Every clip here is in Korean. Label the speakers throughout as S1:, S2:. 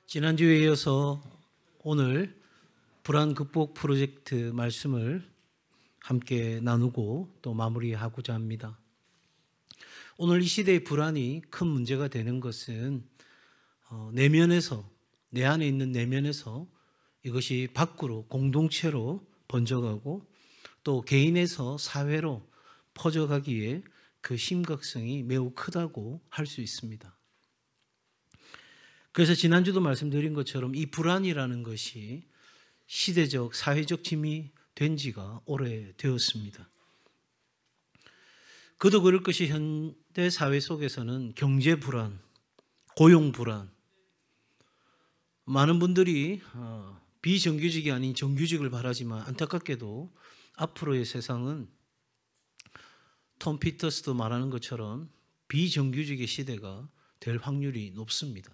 S1: 지난주에 이어서 오늘 불안 극복 프로젝트 말씀을 함께 나누고 또 마무리하고자 합니다. 오늘 이 시대의 불안이 큰 문제가 되는 것은 내면에서, 내 안에 있는 내면에서 이것이 밖으로 공동체로 번져가고 또 개인에서 사회로 퍼져가기에 그 심각성이 매우 크다고 할 수 있습니다. 그래서 지난주도 말씀드린 것처럼 이 불안이라는 것이 시대적, 사회적 짐이 된 지가 오래되었습니다. 그도 그럴 것이 현대 사회 속에서는 경제 불안, 고용 불안, 많은 분들이 비정규직이 아닌 정규직을 바라지만 안타깝게도 앞으로의 세상은 톰 피터스도 말하는 것처럼 비정규직의 시대가 될 확률이 높습니다.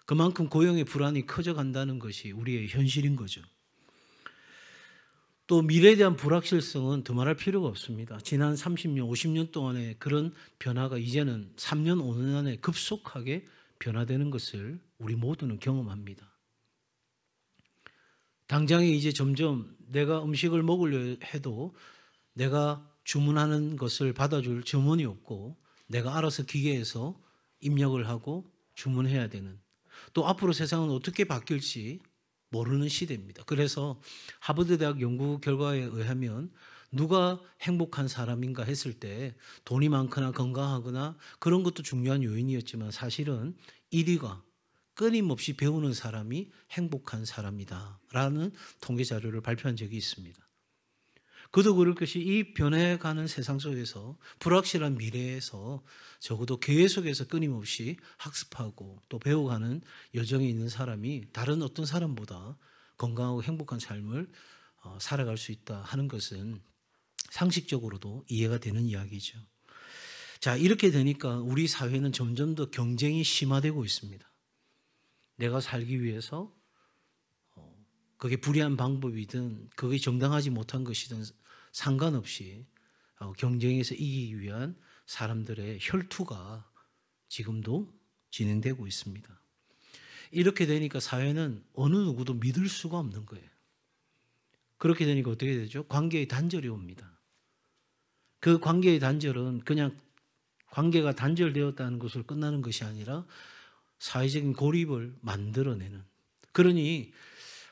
S1: 그만큼 고용의 불안이 커져간다는 것이 우리의 현실인 거죠. 또 미래에 대한 불확실성은 두말할 필요가 없습니다. 지난 30년, 50년 동안의 그런 변화가 이제는 3년, 5년 안에 급속하게 변화되는 것을 우리 모두는 경험합니다. 당장에 이제 점점 내가 음식을 먹으려 해도 내가 주문하는 것을 받아줄 점원이 없고 내가 알아서 기계에서 입력을 하고 주문해야 되는, 또 앞으로 세상은 어떻게 바뀔지 모르는 시대입니다. 그래서 하버드 대학 연구 결과에 의하면 누가 행복한 사람인가 했을 때 돈이 많거나 건강하거나 그런 것도 중요한 요인이었지만 사실은 1위가 끊임없이 배우는 사람이 행복한 사람이다라는 통계 자료를 발표한 적이 있습니다. 그도 그럴 것이 이 변해가는 세상 속에서 불확실한 미래에서 적어도 계속해서 끊임없이 학습하고 또 배워가는 여정에 있는 사람이 다른 어떤 사람보다 건강하고 행복한 삶을 살아갈 수 있다 하는 것은 상식적으로도 이해가 되는 이야기죠. 자, 이렇게 되니까 우리 사회는 점점 더 경쟁이 심화되고 있습니다. 내가 살기 위해서 그게 불의한 방법이든 그게 정당하지 못한 것이든 상관없이 경쟁에서 이기기 위한 사람들의 혈투가 지금도 진행되고 있습니다. 이렇게 되니까 사회는 어느 누구도 믿을 수가 없는 거예요. 그렇게 되니까 어떻게 되죠? 관계의 단절이 옵니다. 그 관계의 단절은 그냥 관계가 단절되었다는 것으로 끝나는 것이 아니라 사회적인 고립을 만들어내는, 그러니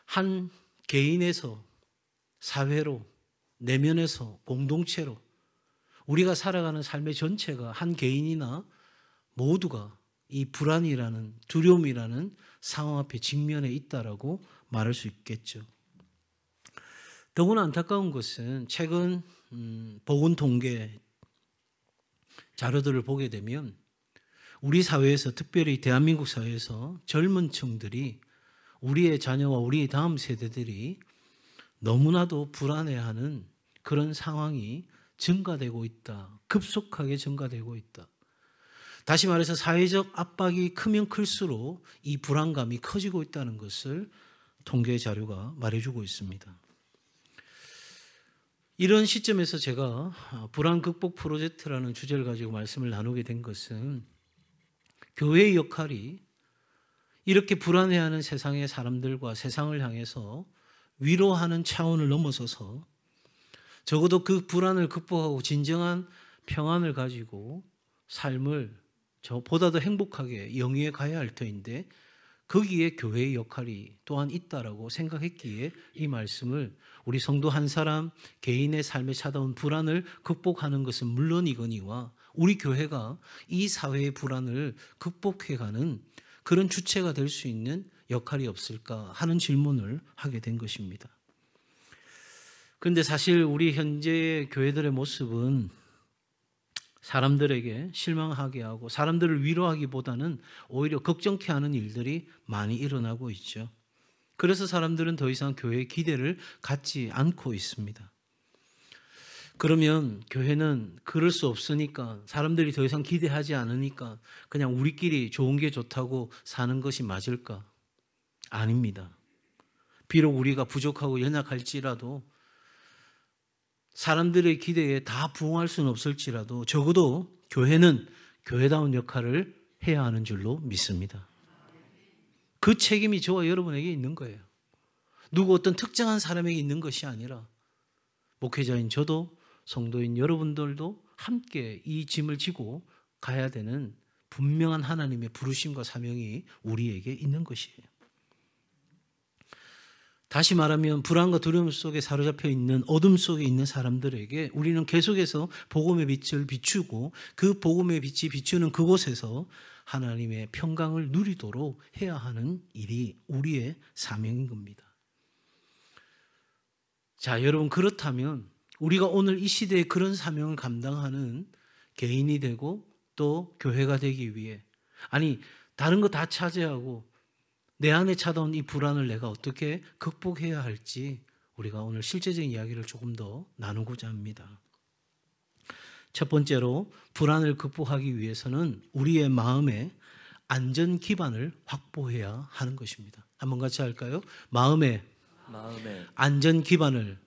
S1: 한 개인에서 사회로, 내면에서 공동체로 우리가 살아가는 삶의 전체가 한 개인이나 모두가 이 불안이라는, 두려움이라는 상황 앞에 직면해 있다라고 말할 수 있겠죠. 더구나 안타까운 것은 최근 보건 통계 자료들을 보게 되면 우리 사회에서, 특별히 대한민국 사회에서 젊은 층들이, 우리의 자녀와 우리의 다음 세대들이 너무나도 불안해하는 그런 상황이 증가되고 있다. 급속하게 증가되고 있다. 다시 말해서 사회적 압박이 크면 클수록 이 불안감이 커지고 있다는 것을 통계 자료가 말해주고 있습니다. 이런 시점에서 제가 불안 극복 프로젝트라는 주제를 가지고 말씀을 나누게 된 것은 교회의 역할이 이렇게 불안해하는 세상의 사람들과 세상을 향해서 위로하는 차원을 넘어서서 적어도 그 불안을 극복하고 진정한 평안을 가지고 삶을 보다 더 행복하게 영위해 가야 할 터인데 거기에 교회의 역할이 또한 있다라고 생각했기에 이 말씀을 우리 성도 한 사람 개인의 삶에 찾아온 불안을 극복하는 것은 물론이거니와 우리 교회가 이 사회의 불안을 극복해가는 그런 주체가 될 수 있는 역할이 없을까 하는 질문을 하게 된 것입니다. 그런데 사실 우리 현재의 교회들의 모습은 사람들에게 실망하게 하고 사람들을 위로하기보다는 오히려 걱정케 하는 일들이 많이 일어나고 있죠. 그래서 사람들은 더 이상 교회에 기대를 갖지 않고 있습니다. 그러면 교회는 그럴 수 없으니까, 사람들이 더 이상 기대하지 않으니까 그냥 우리끼리 좋은 게 좋다고 사는 것이 맞을까? 아닙니다. 비록 우리가 부족하고 연약할지라도, 사람들의 기대에 다 부응할 수는 없을지라도 적어도 교회는 교회다운 역할을 해야 하는 줄로 믿습니다. 그 책임이 저와 여러분에게 있는 거예요. 누구 어떤 특정한 사람에게 있는 것이 아니라 목회자인 저도 성도인 여러분들도 함께 이 짐을 지고 가야 되는 분명한 하나님의 부르심과 사명이 우리에게 있는 것이에요. 다시 말하면 불안과 두려움 속에 사로잡혀 있는 어둠 속에 있는 사람들에게 우리는 계속해서 복음의 빛을 비추고 그 복음의 빛이 비추는 그곳에서 하나님의 평강을 누리도록 해야 하는 일이 우리의 사명인 겁니다. 자, 여러분, 그렇다면 우리가 오늘 이 시대에 그런 사명을 감당하는 개인이 되고 또 교회가 되기 위해, 아니 다른 거 다 차지하고 내 안에 찾아온 이 불안을 내가 어떻게 극복해야 할지 우리가 오늘 실제적인 이야기를 조금 더 나누고자 합니다. 첫 번째로 불안을 극복하기 위해서는 우리의 마음의 안전 기반을 확보해야 하는 것입니다. 한번 같이 할까요? 마음의 안전 기반을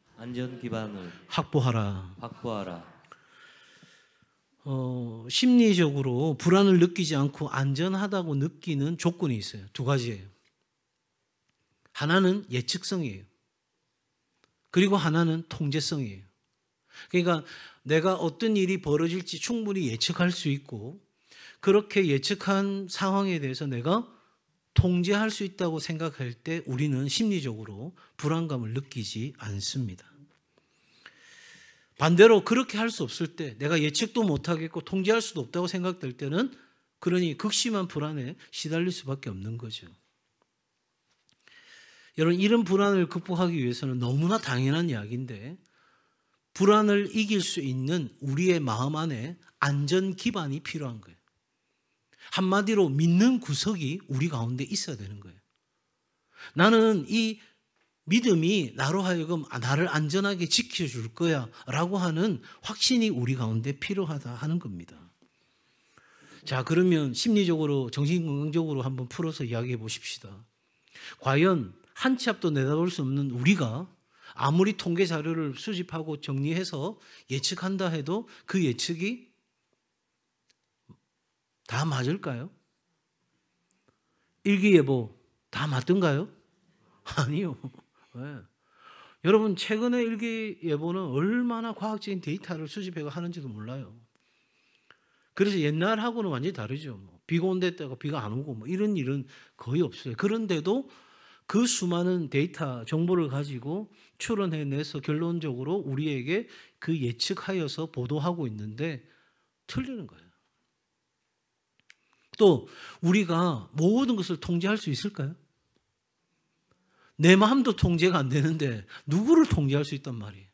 S1: 확보하라. 심리적으로 불안을 느끼지 않고 안전하다고 느끼는 조건이 있어요. 두 가지예요. 하나는 예측성이에요. 그리고 하나는 통제성이에요. 그러니까 내가 어떤 일이 벌어질지 충분히 예측할 수 있고 그렇게 예측한 상황에 대해서 내가 통제할 수 있다고 생각할 때 우리는 심리적으로 불안감을 느끼지 않습니다. 반대로 그렇게 할 수 없을 때 내가 예측도 못하겠고 통제할 수도 없다고 생각될 때는 그러니 극심한 불안에 시달릴 수밖에 없는 거죠. 여러분, 이런 불안을 극복하기 위해서는 너무나 당연한 이야기인데 불안을 이길 수 있는 우리의 마음 안에 안전 기반이 필요한 거예요. 한마디로 믿는 구석이 우리 가운데 있어야 되는 거예요. 나는 이 믿음이 나로 하여금 나를 안전하게 지켜줄 거야 라고 하는 확신이 우리 가운데 필요하다 하는 겁니다. 자, 그러면 심리적으로 정신건강적으로 한번 풀어서 이야기해 보십시다. 과연 한 치 앞도 내다볼 수 없는 우리가 아무리 통계 자료를 수집하고 정리해서 예측한다 해도 그 예측이 다 맞을까요? 일기예보 다 맞던가요? 아니요. 왜? 여러분, 최근에 일기예보는 얼마나 과학적인 데이터를 수집해서 하는지도 몰라요. 그래서 옛날하고는 완전히 다르죠. 비가 온댔다가 비가 안 오고 이런 일은 거의 없어요. 그런데도 그 수많은 데이터 정보를 가지고 추론해내서 결론적으로 우리에게 그 예측하여서 보도하고 있는데 틀리는 거예요. 또 우리가 모든 것을 통제할 수 있을까요? 내 마음도 통제가 안 되는데 누구를 통제할 수 있단 말이에요.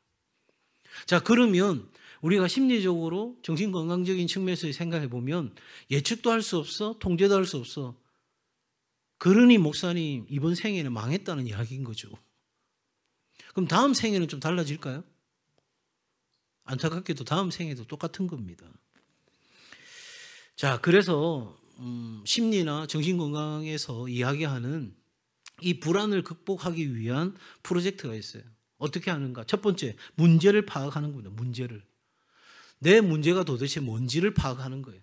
S1: 자, 그러면 우리가 심리적으로 정신건강적인 측면에서 생각해 보면 예측도 할 수 없어, 통제도 할 수 없어. 그러니 목사님 이번 생에는 망했다는 이야기인 거죠. 그럼 다음 생에는 좀 달라질까요? 안타깝게도 다음 생에도 똑같은 겁니다. 자, 그래서 심리나 정신건강에서 이야기하는 이 불안을 극복하기 위한 프로젝트가 있어요. 어떻게 하는가? 첫 번째, 문제를 파악하는 겁니다. 문제를. 내 문제가 도대체 뭔지를 파악하는 거예요.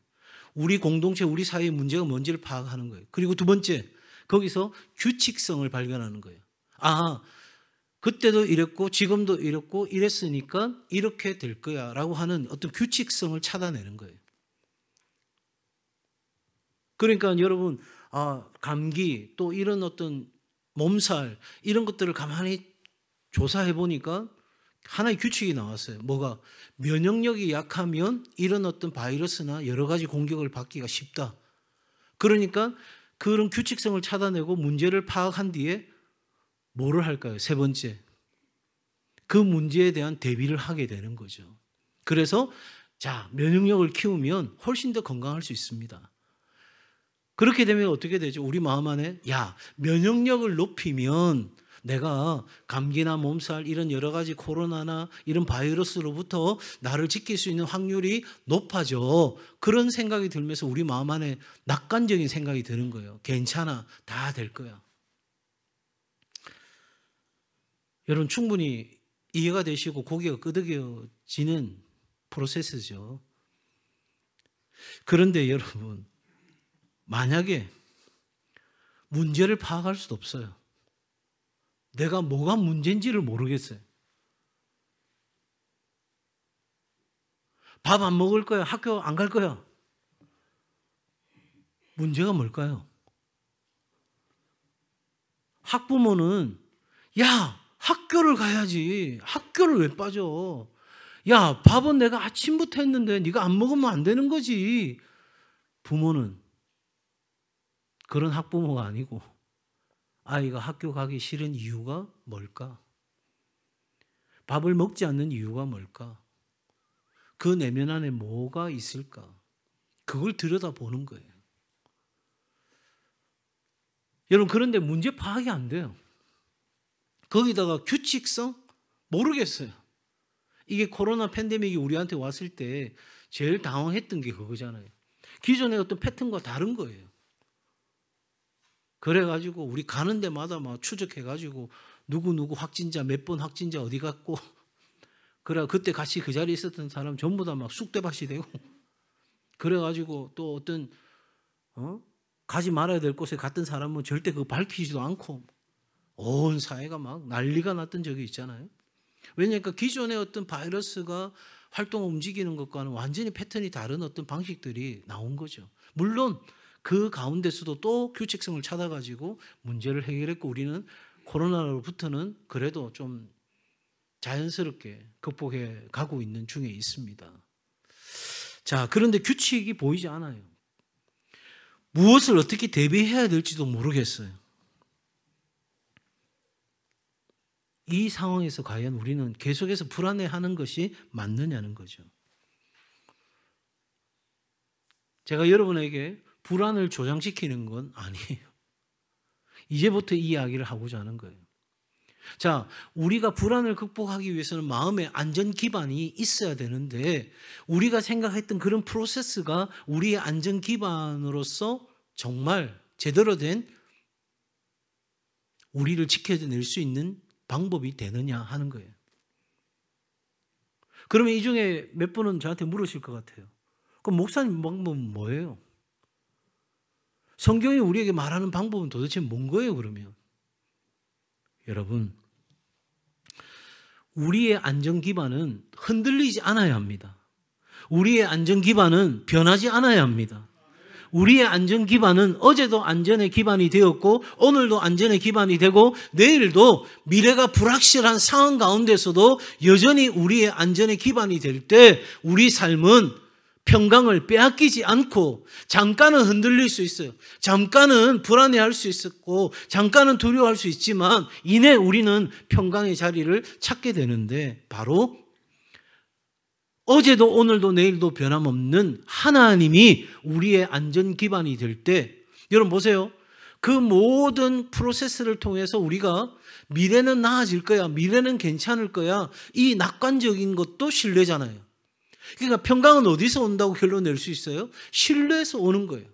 S1: 우리 공동체, 우리 사회의 문제가 뭔지를 파악하는 거예요. 그리고 두 번째, 거기서 규칙성을 발견하는 거예요. 아, 그때도 이랬고 지금도 이랬고 이랬으니까 이렇게 될 거야 라고 하는 어떤 규칙성을 찾아내는 거예요. 그러니까 여러분, 감기 또 이런 어떤 몸살 이런 것들을 가만히 조사해 보니까 하나의 규칙이 나왔어요. 뭐가? 면역력이 약하면 이런 어떤 바이러스나 여러 가지 공격을 받기가 쉽다. 그러니까 그런 규칙성을 찾아내고 문제를 파악한 뒤에 뭐를 할까요? 세 번째, 그 문제에 대한 대비를 하게 되는 거죠. 그래서 자, 면역력을 키우면 훨씬 더 건강할 수 있습니다. 그렇게 되면 어떻게 되죠? 우리 마음 안에 야, 면역력을 높이면 내가 감기나 몸살 이런 여러 가지 코로나나 이런 바이러스로부터 나를 지킬 수 있는 확률이 높아져. 그런 생각이 들면서 우리 마음 안에 낙관적인 생각이 드는 거예요. 괜찮아, 다 될 거야. 여러분, 충분히 이해가 되시고 고개가 끄덕여지는 프로세스죠. 그런데 여러분, 만약에 문제를 파악할 수도 없어요. 내가 뭐가 문제인지를 모르겠어요. 밥 안 먹을 거야? 학교 안 갈 거야? 문제가 뭘까요? 학부모는 야, 학교를 가야지. 학교를 왜 빠져? 야, 밥은 내가 아침부터 했는데 네가 안 먹으면 안 되는 거지. 부모는 그런 학부모가 아니고 아이가 학교 가기 싫은 이유가 뭘까? 밥을 먹지 않는 이유가 뭘까? 그 내면 안에 뭐가 있을까? 그걸 들여다보는 거예요. 여러분, 그런데 문제 파악이 안 돼요. 거기다가 규칙성? 모르겠어요. 이게 코로나 팬데믹이 우리한테 왔을 때 제일 당황했던 게 그거잖아요. 기존의 어떤 패턴과 다른 거예요. 그래가지고 우리 가는 데마다 막 추적해가지고 누구 확진자, 몇 번 확진자 어디 갔고, 그래 그때 같이 그 자리에 있었던 사람 전부 다 막 쑥대밭이 되고, 그래가지고 또 어떤 가지 말아야 될 곳에 갔던 사람은 절대 그거 밝히지도 않고 온 사회가 막 난리가 났던 적이 있잖아요. 왜냐하면 기존의 어떤 바이러스가 활동을 움직이는 것과는 완전히 패턴이 다른 어떤 방식들이 나온 거죠. 물론 그 가운데서도 또 규칙성을 찾아가지고 문제를 해결했고, 우리는 코로나로부터는 그래도 좀 자연스럽게 극복해 가고 있는 중에 있습니다. 자, 그런데 규칙이 보이지 않아요. 무엇을 어떻게 대비해야 될지도 모르겠어요. 이 상황에서 과연 우리는 계속해서 불안해하는 것이 맞느냐는 거죠. 제가 여러분에게 불안을 조장시키는 건 아니에요. 이제부터 이 이야기를 하고자 하는 거예요. 자, 우리가 불안을 극복하기 위해서는 마음의 안전 기반이 있어야 되는데, 우리가 생각했던 그런 프로세스가 우리의 안전 기반으로서 정말 제대로 된 우리를 지켜낼 수 있는 방법이 되느냐 하는 거예요. 그러면 이 중에 몇 분은 저한테 물으실 것 같아요. 그럼 목사님 방법은 뭐예요? 성경이 우리에게 말하는 방법은 도대체 뭔 거예요, 그러면? 여러분, 우리의 안전 기반은 흔들리지 않아야 합니다. 우리의 안전 기반은 변하지 않아야 합니다. 우리의 안전 기반은 어제도 안전의 기반이 되었고, 오늘도 안전의 기반이 되고, 내일도 미래가 불확실한 상황 가운데서도 여전히 우리의 안전의 기반이 될 때 우리 삶은 평강을 빼앗기지 않고, 잠깐은 흔들릴 수 있어요. 잠깐은 불안해할 수 있었고, 잠깐은 두려워할 수 있지만 이내 우리는 평강의 자리를 찾게 되는데, 바로 어제도 오늘도 내일도 변함없는 하나님이 우리의 안전 기반이 될 때, 여러분 보세요. 그 모든 프로세스를 통해서 우리가 미래는 나아질 거야, 미래는 괜찮을 거야, 이 낙관적인 것도 신뢰잖아요. 그러니까 평강은 어디서 온다고 결론 낼 수 있어요? 신뢰에서 오는 거예요.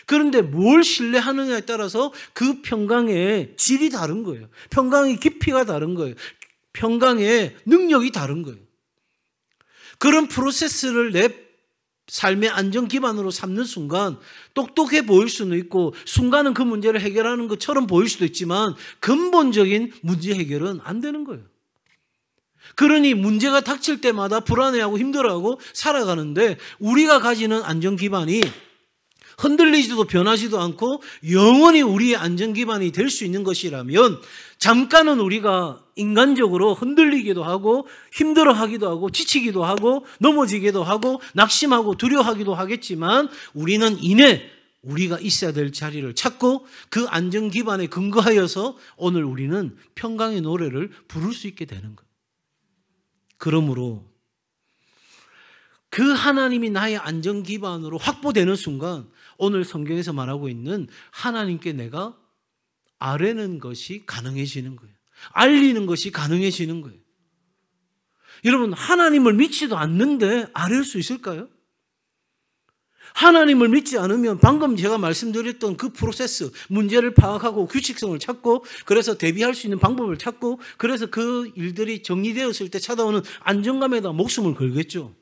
S1: 그런데 뭘 신뢰하느냐에 따라서 그 평강의 질이 다른 거예요. 평강의 깊이가 다른 거예요. 평강의 능력이 다른 거예요. 그런 프로세스를 내 삶의 안전 기반으로 삼는 순간 똑똑해 보일 수는 있고, 순간은 그 문제를 해결하는 것처럼 보일 수도 있지만 근본적인 문제 해결은 안 되는 거예요. 그러니 문제가 닥칠 때마다 불안해하고 힘들어하고 살아가는데, 우리가 가지는 안전 기반이 흔들리지도 변하지도 않고 영원히 우리의 안전 기반이 될 수 있는 것이라면, 잠깐은 우리가 인간적으로 흔들리기도 하고 힘들어하기도 하고 지치기도 하고 넘어지기도 하고 낙심하고 두려워하기도 하겠지만, 우리는 이내 우리가 있어야 될 자리를 찾고 그 안전 기반에 근거하여서 오늘 우리는 평강의 노래를 부를 수 있게 되는 거예요. 그러므로 그 하나님이 나의 안전 기반으로 확보되는 순간, 오늘 성경에서 말하고 있는 하나님께 내가 아뢰는 것이 가능해지는 거예요. 알리는 것이 가능해지는 거예요. 여러분, 하나님을 믿지도 않는데 아뢰을 수 있을까요? 하나님을 믿지 않으면 방금 제가 말씀드렸던 그 프로세스, 문제를 파악하고 규칙성을 찾고, 그래서 대비할 수 있는 방법을 찾고, 그래서 그 일들이 정리되었을 때 찾아오는 안정감에다 목숨을 걸겠죠.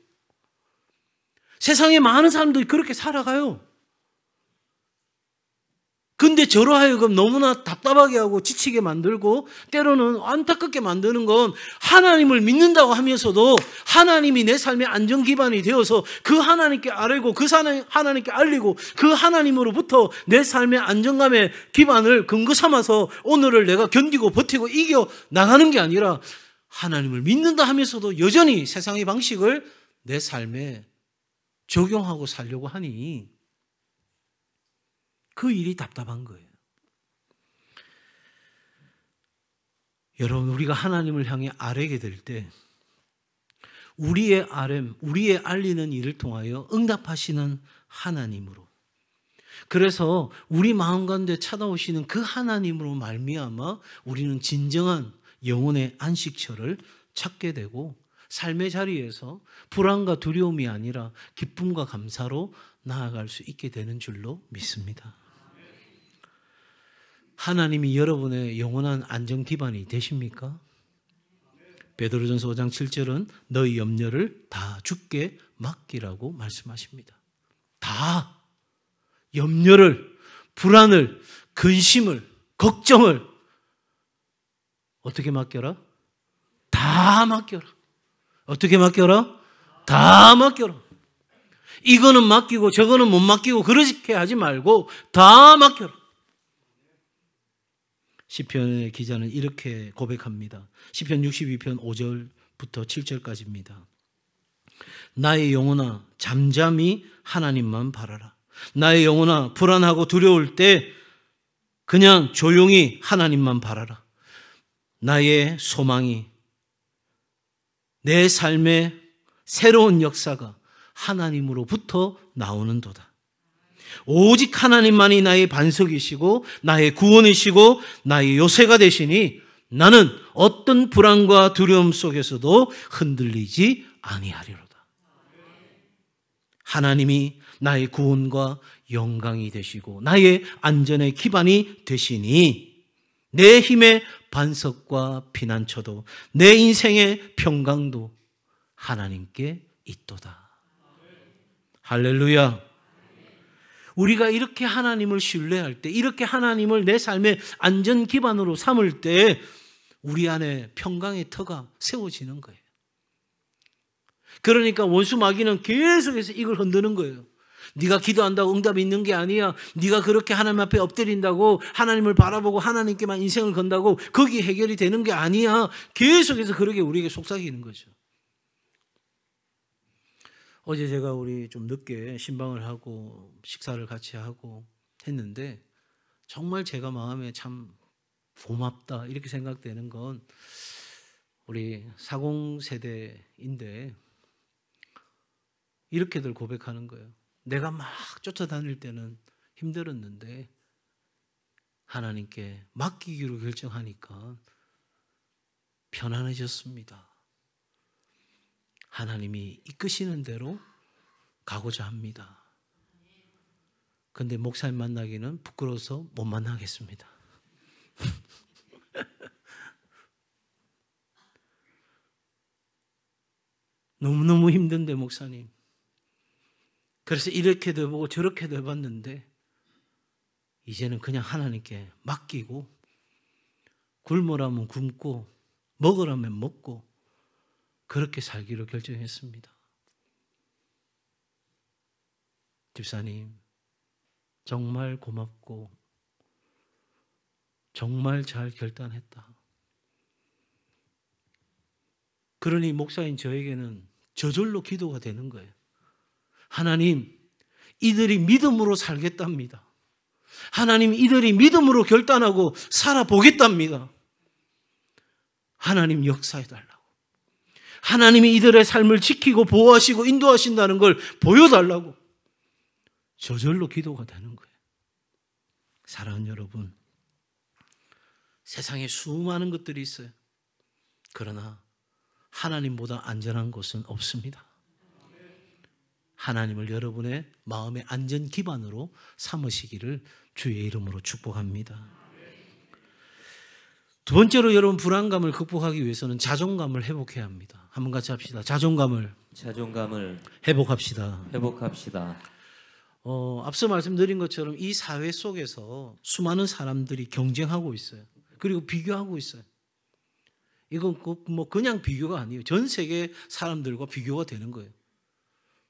S1: 세상에 많은 사람들이 그렇게 살아가요. 근데 저로 하여금 너무나 답답하게 하고 지치게 만들고 때로는 안타깝게 만드는 건 하나님을 믿는다고 하면서도 하나님이 내 삶의 안전 기반이 되어서 그 하나님께 알고 그 하나님께 알리고 그 하나님으로부터 내 삶의 안정감의 기반을 근거 삼아서 오늘을 내가 견디고 버티고 이겨 나가는 게 아니라 하나님을 믿는다 하면서도 여전히 세상의 방식을 내 삶에 적용하고 살려고 하니 그 일이 답답한 거예요. 여러분, 우리가 하나님을 향해 아뢰게 될 때 우리의 아뢰, 우리의 알리는 일을 통하여 응답하시는 하나님으로, 그래서 우리 마음 가운데 찾아오시는 그 하나님으로 말미암아 우리는 진정한 영혼의 안식처를 찾게 되고 삶의 자리에서 불안과 두려움이 아니라 기쁨과 감사로 나아갈 수 있게 되는 줄로 믿습니다. 하나님이 여러분의 영원한 안전 기반이 되십니까? 베드로전서 5장 7절은 너희 염려를 다 주께 맡기라고 말씀하십니다. 다 염려를, 불안을, 근심을, 걱정을 어떻게 맡겨라? 다 맡겨라. 어떻게 맡겨라? 다 맡겨라. 이거는 맡기고 저거는 못 맡기고 그렇게 하지 말고 다 맡겨라. 시편의 기자는 이렇게 고백합니다. 시편 62편 5절부터 7절까지입니다. 나의 영혼아 잠잠히 하나님만 바라라. 나의 영혼아 불안하고 두려울 때 그냥 조용히 하나님만 바라라. 나의 소망이, 내 삶의 새로운 역사가 하나님으로부터 나오는도다. 오직 하나님만이 나의 반석이시고 나의 구원이시고 나의 요새가 되시니 나는 어떤 불안과 두려움 속에서도 흔들리지 아니하리로다. 하나님이 나의 구원과 영광이 되시고 나의 안전의 기반이 되시니 내 힘의 반석과 피난처도 내 인생의 평강도 하나님께 있도다. 할렐루야. 우리가 이렇게 하나님을 신뢰할 때, 이렇게 하나님을 내 삶의 안전 기반으로 삼을 때 우리 안에 평강의 터가 세워지는 거예요. 그러니까 원수 마귀는 계속해서 이걸 흔드는 거예요. 네가 기도한다고 응답이 있는 게 아니야. 네가 그렇게 하나님 앞에 엎드린다고, 하나님을 바라보고 하나님께만 인생을 건다고 거기 해결이 되는 게 아니야. 계속해서 그렇게 우리에게 속삭이는 거죠. 어제 제가 우리 좀 늦게 신방을 하고 식사를 같이 하고 했는데 정말 제가 마음에 참 고맙다 이렇게 생각되는 건 우리 40세대인데 이렇게들 고백하는 거예요. 내가 막 쫓아다닐 때는 힘들었는데 하나님께 맡기기로 결정하니까 편안해졌습니다. 하나님이 이끄시는 대로 가고자 합니다. 근데 목사님 만나기는 부끄러워서 못 만나겠습니다. 너무너무 힘든데 목사님. 그래서 이렇게도 해보고 저렇게도 해봤는데 이제는 그냥 하나님께 맡기고 굶으라면 굶고 먹으라면 먹고 그렇게 살기로 결정했습니다. 집사님, 정말 고맙고 정말 잘 결단했다. 그러니 목사인 저에게는 저절로 기도가 되는 거예요. 하나님, 이들이 믿음으로 살겠답니다. 하나님, 이들이 믿음으로 결단하고 살아보겠답니다. 하나님 역사해달라고. 하나님이 이들의 삶을 지키고 보호하시고 인도하신다는 걸 보여달라고 저절로 기도가 되는 거예요. 사랑하는 여러분, 세상에 수많은 것들이 있어요. 그러나 하나님보다 안전한 곳은 없습니다. 하나님을 여러분의 마음의 안전 기반으로 삼으시기를 주의 이름으로 축복합니다. 두 번째로 여러분 불안감을 극복하기 위해서는 자존감을 회복해야 합니다. 한번 같이 합시다. 자존감을
S2: 회복합시다.
S1: 앞서 말씀드린 것처럼 이 사회 속에서 수많은 사람들이 경쟁하고 있어요. 그리고 비교하고 있어요. 이건 뭐 그냥 비교가 아니에요. 전 세계 사람들과 비교가 되는 거예요.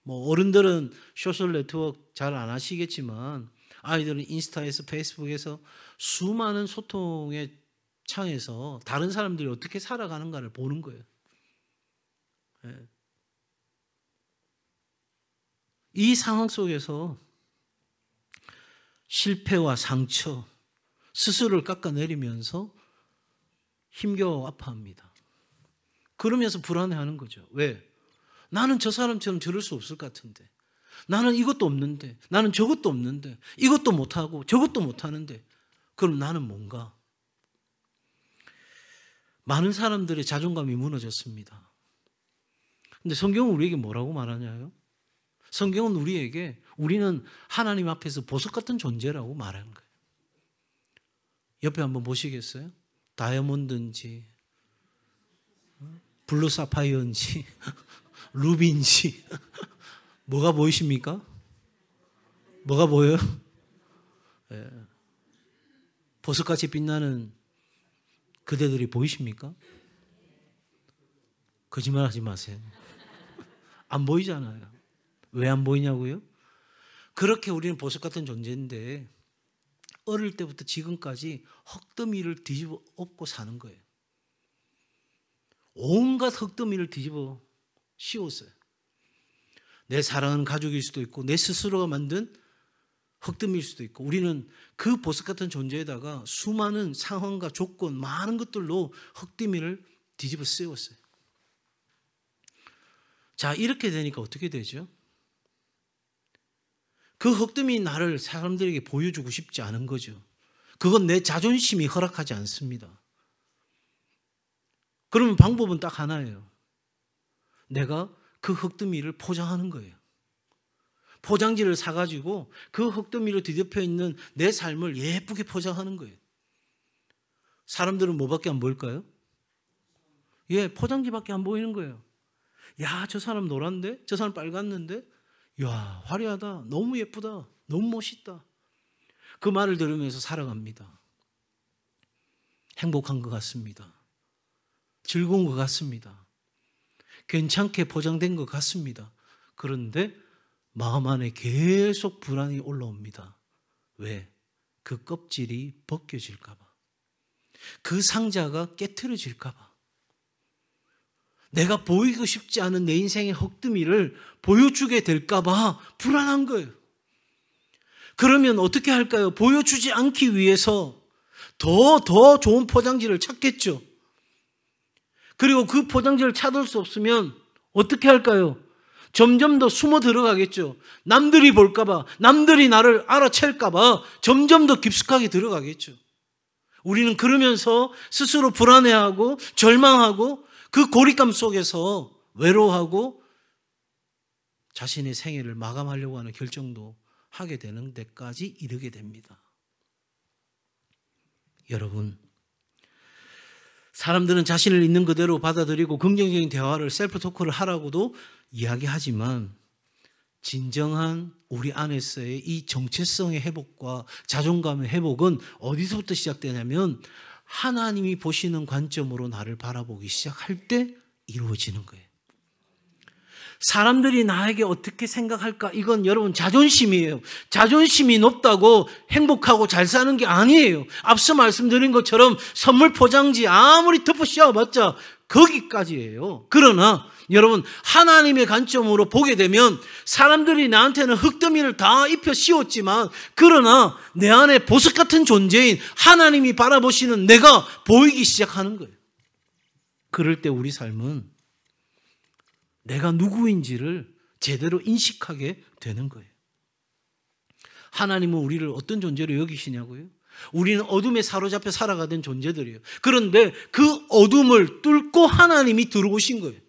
S1: 뭐 어른들은 소셜 네트워크 잘 안 하시겠지만 아이들은 인스타에서 페이스북에서 수많은 소통의 창에서 다른 사람들이 어떻게 살아가는가를 보는 거예요. 예. 이 상황 속에서 실패와 상처, 스스로를 깎아내리면서 힘겨워 아파합니다. 그러면서 불안해하는 거죠. 왜? 나는 저 사람처럼 저럴 수 없을 것 같은데. 나는 이것도 없는데. 나는 저것도 없는데. 이것도 못하고 저것도 못하는데. 그럼 나는 뭔가? 많은 사람들의 자존감이 무너졌습니다. 근데 성경은 우리에게 뭐라고 말하냐요? 성경은 우리에게 우리는 하나님 앞에서 보석 같은 존재라고 말하는 거예요. 옆에 한번 보시겠어요? 다이아몬드인지 블루 사파이어인지 루비인지 뭐가 보이십니까? 뭐가 보여요? 예. 보석같이 빛나는 그대들이 보이십니까? 거짓말하지 마세요. 안 보이잖아요. 왜 안 보이냐고요? 그렇게 우리는 보석 같은 존재인데 어릴 때부터 지금까지 흙더미를 뒤집어 엎고 사는 거예요. 온갖 흙더미를 뒤집어 씌웠어요. 내 사랑하는 가족일 수도 있고 내 스스로가 만든 흙더미일 수도 있고 우리는 그 보석 같은 존재에다가 수많은 상황과 조건 많은 것들로 흙더미를 뒤집어 씌웠어요. 자, 이렇게 되니까 어떻게 되죠? 그 흙더미 나를 사람들에게 보여주고 싶지 않은 거죠. 그건 내 자존심이 허락하지 않습니다. 그러면 방법은 딱 하나예요. 내가 그 흙더미를 포장하는 거예요. 포장지를 사가지고 그 흙더미를 뒤덮여 있는 내 삶을 예쁘게 포장하는 거예요. 사람들은 뭐밖에 안 보일까요? 예, 포장지밖에 안 보이는 거예요. 야, 저 사람 노란데? 저 사람 빨갛는데? 야, 화려하다. 너무 예쁘다. 너무 멋있다. 그 말을 들으면서 살아갑니다. 행복한 것 같습니다. 즐거운 것 같습니다. 괜찮게 포장된 것 같습니다. 그런데 마음 안에 계속 불안이 올라옵니다. 왜? 그 껍질이 벗겨질까 봐. 그 상자가 깨트려질까 봐. 내가 보이고 싶지 않은 내 인생의 흙더미를 보여주게 될까 봐 불안한 거예요. 그러면 어떻게 할까요? 보여주지 않기 위해서 더 좋은 포장지를 찾겠죠. 그리고 그 포장지를 찾을 수 없으면 어떻게 할까요? 점점 더 숨어 들어가겠죠. 남들이 볼까 봐, 남들이 나를 알아챌까 봐 점점 더 깊숙하게 들어가겠죠. 우리는 그러면서 스스로 불안해하고 절망하고 그 고립감 속에서 외로워하고 자신의 생애를 마감하려고 하는 결정도 하게 되는 데까지 이르게 됩니다. 여러분, 사람들은 자신을 있는 그대로 받아들이고 긍정적인 대화를 셀프 토크를 하라고도 이야기하지만 진정한 우리 안에서의 이 정체성의 회복과 자존감의 회복은 어디서부터 시작되냐면 하나님이 보시는 관점으로 나를 바라보기 시작할 때 이루어지는 거예요. 사람들이 나에게 어떻게 생각할까? 이건 여러분 자존심이에요. 자존심이 높다고 행복하고 잘 사는 게 아니에요. 앞서 말씀드린 것처럼 선물 포장지 아무리 덮어 씌워봤자 거기까지예요. 그러나 여러분 하나님의 관점으로 보게 되면 사람들이 나한테는 흙더미를 다 입혀 씌웠지만 그러나 내 안에 보석 같은 존재인 하나님이 바라보시는 내가 보이기 시작하는 거예요. 그럴 때 우리 삶은 내가 누구인지를 제대로 인식하게 되는 거예요. 하나님은 우리를 어떤 존재로 여기시냐고요? 우리는 어둠에 사로잡혀 살아가던 존재들이에요. 그런데 그 어둠을 뚫고 하나님이 들어오신 거예요.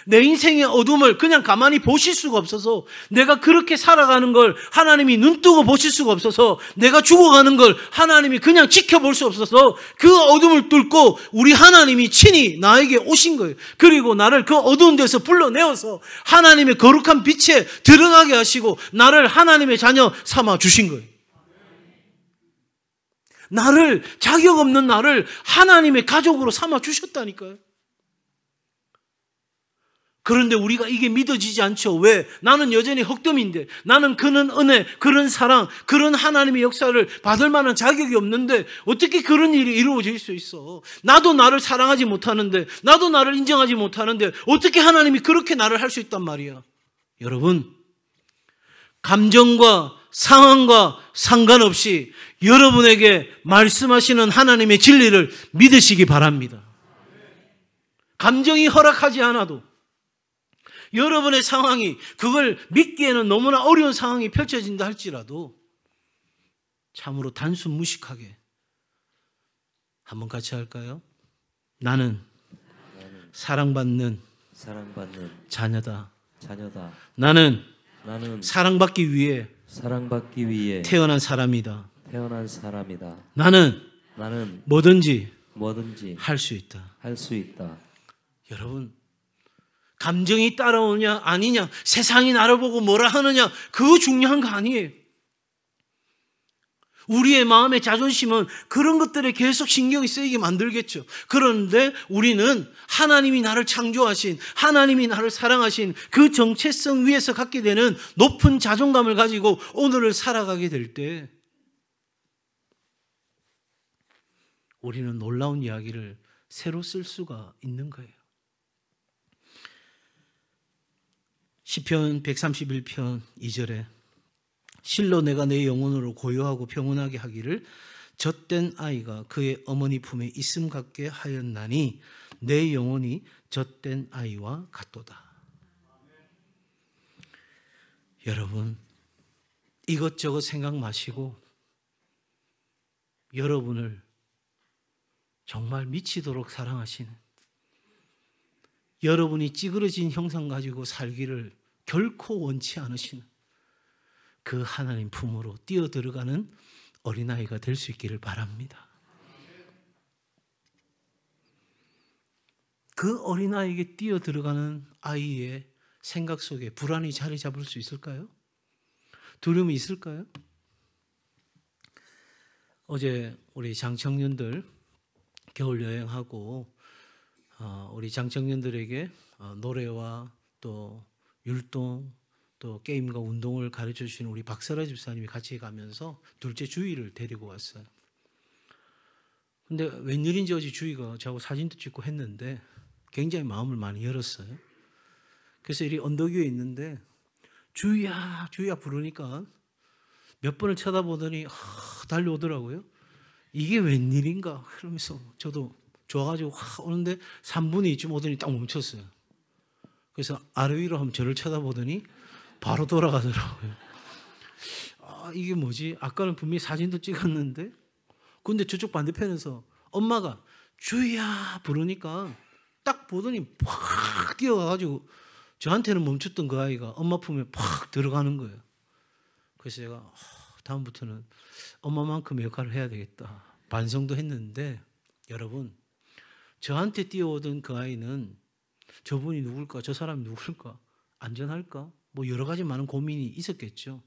S1: 내 인생의 어둠을 그냥 가만히 보실 수가 없어서, 내가 그렇게 살아가는 걸 하나님이 눈뜨고 보실 수가 없어서, 내가 죽어가는 걸 하나님이 그냥 지켜볼 수 없어서 그 어둠을 뚫고 우리 하나님이 친히 나에게 오신 거예요. 그리고 나를 그 어두운 데서 불러내어서 하나님의 거룩한 빛에 들어가게 하시고 나를 하나님의 자녀 삼아 주신 거예요. 나를, 자격 없는 나를 하나님의 가족으로 삼아 주셨다니까요. 그런데 우리가 이게 믿어지지 않죠. 왜? 나는 여전히 흑점인데, 나는 그런 은혜, 그런 사랑, 그런 하나님의 역사를 받을 만한 자격이 없는데 어떻게 그런 일이 이루어질 수 있어? 나도 나를 사랑하지 못하는데, 나도 나를 인정하지 못하는데 어떻게 하나님이 그렇게 나를 할 수 있단 말이야. 여러분, 감정과 상황과 상관없이 여러분에게 말씀하시는 하나님의 진리를 믿으시기 바랍니다. 감정이 허락하지 않아도, 여러분의 상황이 그걸 믿기에는 너무나 어려운 상황이 펼쳐진다 할지라도 참으로 단순 무식하게 한번 같이 할까요? 나는 사랑받는 자녀다. 나는 사랑받기 위해 태어난 사람이다. 나는 뭐든지 할 수 있다. 여러분, 감정이 따라오냐 아니냐, 세상이 나를 보고 뭐라 하느냐, 그거 중요한 거 아니에요. 우리의 마음의 자존심은 그런 것들에 계속 신경이 쓰이게 만들겠죠. 그런데 우리는 하나님이 나를 창조하신, 하나님이 나를 사랑하신 그 정체성 위에서 갖게 되는 높은 자존감을 가지고 오늘을 살아가게 될 때 우리는 놀라운 이야기를 새로 쓸 수가 있는 거예요. 시편 131편 2절에 실로 내가 내 영혼으로 고요하고 평온하게 하기를 젖된 아이가 그의 어머니 품에 있음 같게 하였나니 내 영혼이 젖된 아이와 같도다. 여러분, 이것저것 생각 마시고 여러분을 정말 미치도록 사랑하시는, 여러분이 찌그러진 형상 가지고 살기를 결코 원치 않으시는 그 하나님 품으로 뛰어들어가는 어린아이가 될 수 있기를 바랍니다. 그 어린아이에게 뛰어들어가는 아이의 생각 속에 불안이 자리 잡을 수 있을까요? 두려움이 있을까요? 어제 우리 장청년들 겨울 여행하고 우리 장청년들에게 노래와 또 율동 또 게임과 운동을 가르쳐 주시는 우리 박설아 집사님이 같이 가면서 둘째 주희를 데리고 왔어요. 근데 웬일인지 어제 주희가 저하고 사진도 찍고 했는데 굉장히 마음을 많이 열었어요. 그래서 이리 언덕 위에 있는데 주희야 주희야 부르니까 몇 번을 쳐다보더니 달려오더라고요. 이게 웬일인가 그러면서 저도 좋아가지고 오는데 3분이 좀 오더니 딱 멈췄어요. 그래서 아래 위로 한번 저를 쳐다보더니 바로 돌아가더라고요. 이게 뭐지? 아까는 분명히 사진도 찍었는데 근데 저쪽 반대편에서 엄마가 주희야 부르니까 딱 보더니 팍 뛰어가가지고 저한테는 멈췄던 그 아이가 엄마 품에 팍 들어가는 거예요. 그래서 제가 다음부터는 엄마만큼 역할을 해야 되겠다 반성도 했는데, 여러분 저한테 뛰어오던 그 아이는 저분이 누굴까, 저 사람이 누굴까, 안전할까, 뭐 여러 가지 많은 고민이 있었겠죠.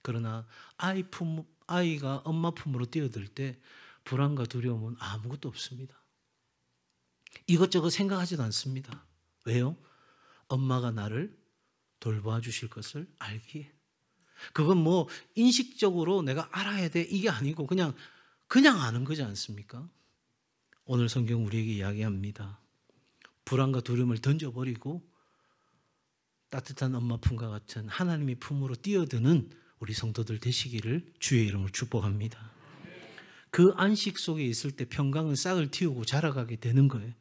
S1: 그러나 아이가 엄마 품으로 뛰어들 때 불안과 두려움은 아무것도 없습니다. 이것저것 생각하지도 않습니다. 왜요? 엄마가 나를 돌봐 주실 것을 알기에. 그건 뭐 인식적으로 내가 알아야 돼 이게 아니고 그냥 아는 거지 않습니까? 오늘 성경 우리에게 이야기합니다. 불안과 두려움을 던져버리고 따뜻한 엄마 품과 같은 하나님의 품으로 뛰어드는 우리 성도들 되시기를 주의 이름으로 축복합니다. 그 안식 속에 있을 때 평강은 싹을 틔우고 자라가게 되는 거예요.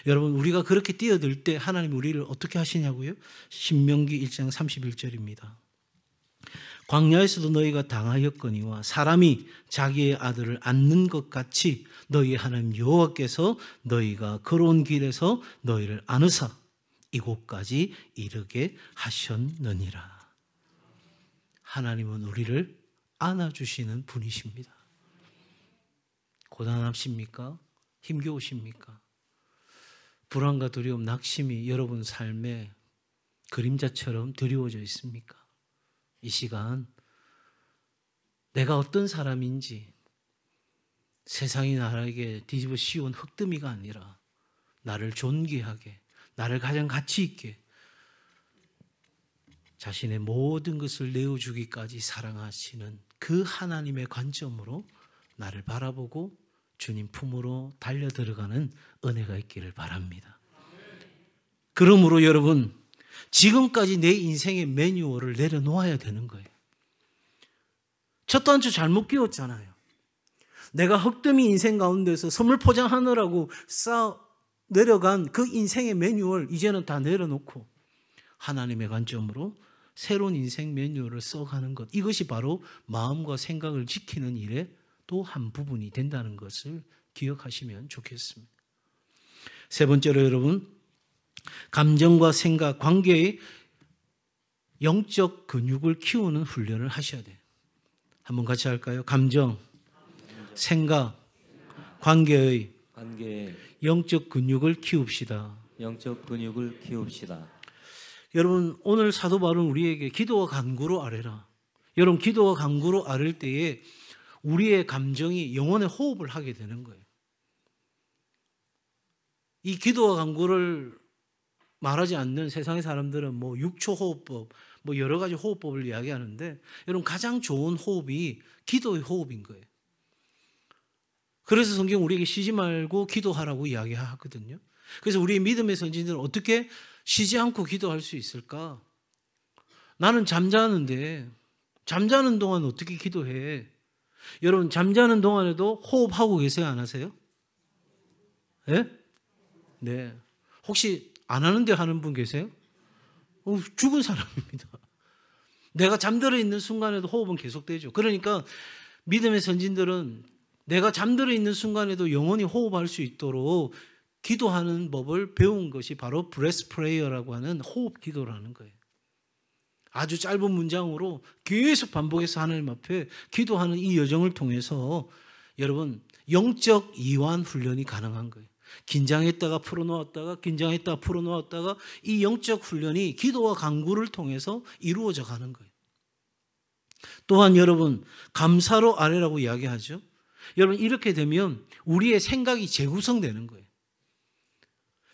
S1: 여러분 우리가 그렇게 뛰어들 때 하나님이 우리를 어떻게 하시냐고요? 신명기 1장 31절입니다. 광야에서도 너희가 당하였거니와 사람이 자기의 아들을 안는 것 같이 너희 하나님 여호와께서 너희가 걸어온 길에서 너희를 안으사 이곳까지 이르게 하셨느니라. 하나님은 우리를 안아주시는 분이십니다. 고단하십니까? 힘겨우십니까? 불안과 두려움, 낙심이 여러분 삶에 그림자처럼 드리워져 있습니까? 이 시간 내가 어떤 사람인지 세상이 나에게 뒤집어 씌운 흙더미가 아니라 나를 존귀하게, 나를 가장 가치 있게 자신의 모든 것을 내어주기까지 사랑하시는 그 하나님의 관점으로 나를 바라보고 주님 품으로 달려 들어가는 은혜가 있기를 바랍니다. 그러므로 여러분, 지금까지 내 인생의 매뉴얼을 내려놓아야 되는 거예요. 첫 단추 잘못 끼웠잖아요. 내가 흙더미 인생 가운데서 선물 포장하느라고 쌓아 내려간 그 인생의 매뉴얼 이제는 다 내려놓고 하나님의 관점으로 새로운 인생 매뉴얼을 써가는 것, 이것이 바로 마음과 생각을 지키는 일의 또 한 부분이 된다는 것을 기억하시면 좋겠습니다. 세 번째로 여러분, 감정과 생각, 관계의 영적 근육을 키우는 훈련을 하셔야 돼요. 한번 같이 할까요? 감정, 생각, 관계의 영적 근육을 키웁시다.
S2: 영적 근육을 키웁시다.
S1: 여러분, 오늘 사도 바울은 우리에게 기도와 간구로 아뢰라. 여러분, 기도와 간구로 아뢰을 때에 우리의 감정이 영혼의 호흡을 하게 되는 거예요. 이 기도와 간구를 말하지 않는 세상의 사람들은 뭐 6초 호흡법, 뭐 여러 가지 호흡법을 이야기하는데 여러분, 가장 좋은 호흡이 기도의 호흡인 거예요. 그래서 성경 우리에게 쉬지 말고 기도하라고 이야기하거든요. 그래서 우리 믿음의 선진들은 어떻게 쉬지 않고 기도할 수 있을까? 나는 잠자는데 잠자는 동안 어떻게 기도해? 여러분, 잠자는 동안에도 호흡하고 계세요? 안 하세요? 네? 네. 혹시 안 하는데 하는 분 계세요? 죽은 사람입니다. 내가 잠들어 있는 순간에도 호흡은 계속되죠. 그러니까 믿음의 선진들은 내가 잠들어 있는 순간에도 영원히 호흡할 수 있도록 기도하는 법을 배운 것이 바로 브레스 프레이어라고 하는 호흡 기도라는 거예요. 아주 짧은 문장으로 계속 반복해서 하나님 앞에 기도하는 이 여정을 통해서 여러분, 영적 이완 훈련이 가능한 거예요. 긴장했다가 풀어놓았다가 긴장했다가 풀어놓았다가 이 영적 훈련이 기도와 간구를 통해서 이루어져 가는 거예요. 또한 여러분, 감사로 아뢰라고 이야기하죠. 여러분, 이렇게 되면 우리의 생각이 재구성되는 거예요.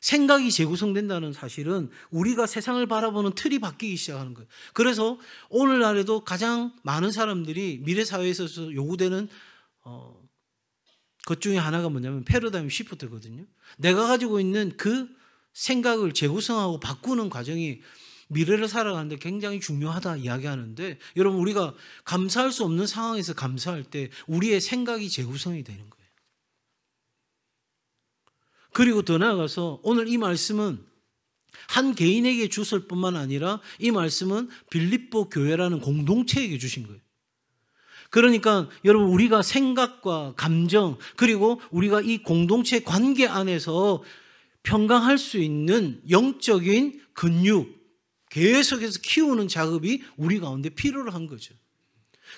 S1: 생각이 재구성된다는 사실은 우리가 세상을 바라보는 틀이 바뀌기 시작하는 거예요. 그래서 오늘날에도 가장 많은 사람들이 미래 사회에서 요구되는 것 중에 하나가 뭐냐면 패러다임 시프트거든요. 내가 가지고 있는 그 생각을 재구성하고 바꾸는 과정이 미래를 살아가는데 굉장히 중요하다 이야기하는데, 여러분, 우리가 감사할 수 없는 상황에서 감사할 때 우리의 생각이 재구성이 되는 거예요. 그리고 더 나아가서 오늘 이 말씀은 한 개인에게 주실 뿐만 아니라 이 말씀은 빌립보 교회라는 공동체에게 주신 거예요. 그러니까 여러분, 우리가 생각과 감정, 그리고 우리가 이 공동체 관계 안에서 평강할 수 있는 영적인 근육, 계속해서 키우는 작업이 우리 가운데 필요로 한 거죠.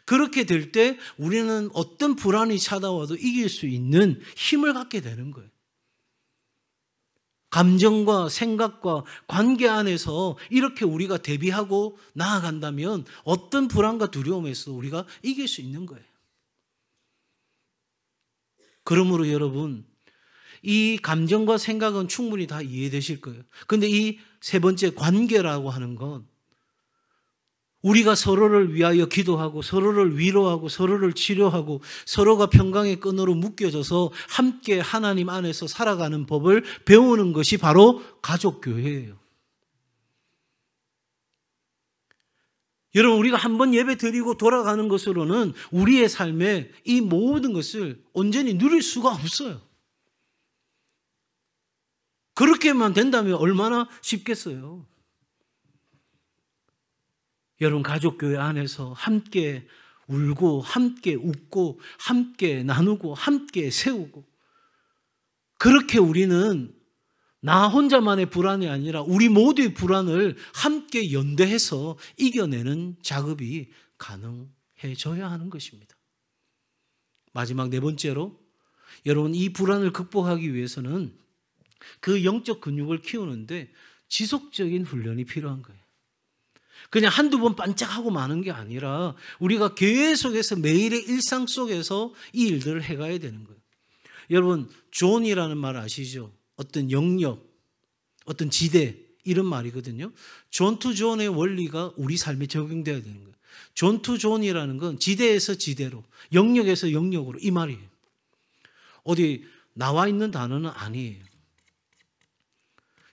S1: 그렇게 될 때 우리는 어떤 불안이 찾아와도 이길 수 있는 힘을 갖게 되는 거예요. 감정과 생각과 관계 안에서 이렇게 우리가 대비하고 나아간다면 어떤 불안과 두려움에서 우리가 이길 수 있는 거예요. 그러므로 여러분, 이 감정과 생각은 충분히 다 이해되실 거예요. 그런데 이 세 번째 관계라고 하는 건 우리가 서로를 위하여 기도하고 서로를 위로하고 서로를 치료하고 서로가 평강의 끈으로 묶여져서 함께 하나님 안에서 살아가는 법을 배우는 것이 바로 가족교회예요. 여러분, 우리가 한번 예배 드리고 돌아가는 것으로는 우리의 삶에 이 모든 것을 온전히 누릴 수가 없어요. 그렇게만 된다면 얼마나 쉽겠어요. 여러분, 가족교회 안에서 함께 울고 함께 웃고 함께 나누고 함께 세우고, 그렇게 우리는 나 혼자만의 불안이 아니라 우리 모두의 불안을 함께 연대해서 이겨내는 작업이 가능해져야 하는 것입니다. 마지막 네 번째로, 여러분, 이 불안을 극복하기 위해서는 그 영적 근육을 키우는데 지속적인 훈련이 필요한 거예요. 그냥 한두 번 반짝하고 마는 게 아니라 우리가 계속해서 매일의 일상 속에서 이 일들을 해가야 되는 거예요. 여러분, 존이라는 말 아시죠? 어떤 영역, 어떤 지대, 이런 말이거든요. 존 투 존의 원리가 우리 삶에 적용돼야 되는 거예요. 존 투 존이라는 건 지대에서 지대로, 영역에서 영역으로, 이 말이에요. 어디 나와 있는 단어는 아니에요.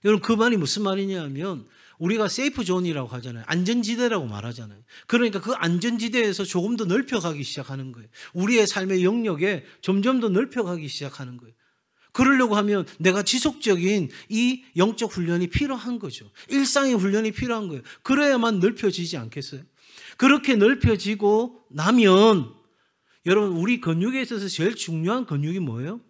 S1: 여러분, 그 말이 무슨 말이냐면 우리가 세이프 존이라고 하잖아요. 안전지대라고 말하잖아요. 그러니까 그 안전지대에서 조금 더 넓혀가기 시작하는 거예요. 우리의 삶의 영역에 점점 더 넓혀가기 시작하는 거예요. 그러려고 하면 내가 지속적인 이 영적 훈련이 필요한 거죠. 일상의 훈련이 필요한 거예요. 그래야만 넓혀지지 않겠어요? 그렇게 넓혀지고 나면 여러분, 우리 근육에 있어서 제일 중요한 근육이 뭐예요?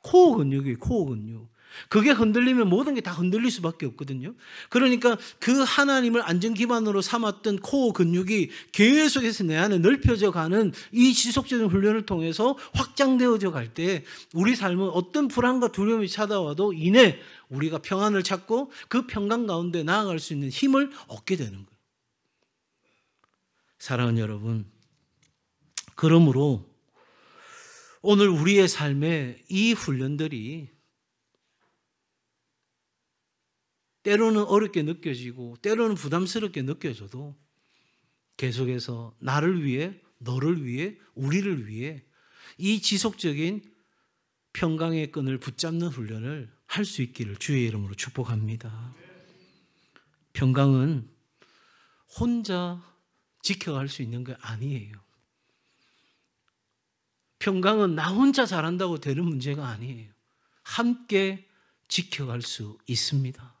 S1: 코어 근육이에요. 코어 근육. 그게 흔들리면 모든 게 다 흔들릴 수밖에 없거든요. 그러니까 그 하나님을 안전 기반으로 삼았던 코어 근육이 계속해서 내 안에 넓혀져 가는 이 지속적인 훈련을 통해서 확장되어져 갈 때 우리 삶은 어떤 불안과 두려움이 찾아와도 이내 우리가 평안을 찾고 그 평강 가운데 나아갈 수 있는 힘을 얻게 되는 거예요. 사랑하는 여러분, 그러므로 오늘 우리의 삶에 이 훈련들이 때로는 어렵게 느껴지고 때로는 부담스럽게 느껴져도 계속해서 나를 위해, 너를 위해, 우리를 위해 이 지속적인 평강의 끈을 붙잡는 훈련을 할 수 있기를 주의 이름으로 축복합니다. 평강은 혼자 지켜갈 수 있는 게 아니에요. 평강은 나 혼자 잘한다고 되는 문제가 아니에요. 함께 지켜갈 수 있습니다.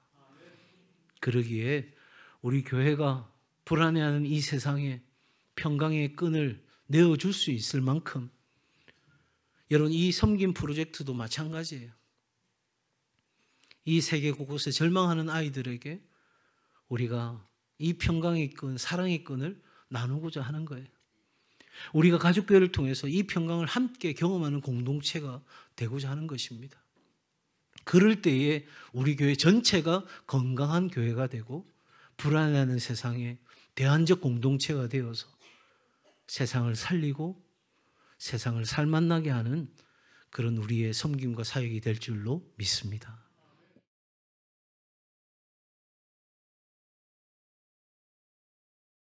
S1: 그러기에 우리 교회가 불안해하는 이 세상에 평강의 끈을 내어줄 수 있을 만큼, 여러분, 이 섬김 프로젝트도 마찬가지예요. 이 세계 곳곳에 절망하는 아이들에게 우리가 이 평강의 끈, 사랑의 끈을 나누고자 하는 거예요. 우리가 가족교회를 통해서 이 평강을 함께 경험하는 공동체가 되고자 하는 것입니다. 그럴 때에 우리 교회 전체가 건강한 교회가 되고 불안해하는 세상에 대안적 공동체가 되어서 세상을 살리고 세상을 살맛나게 하는 그런 우리의 섬김과 사역이 될 줄로 믿습니다.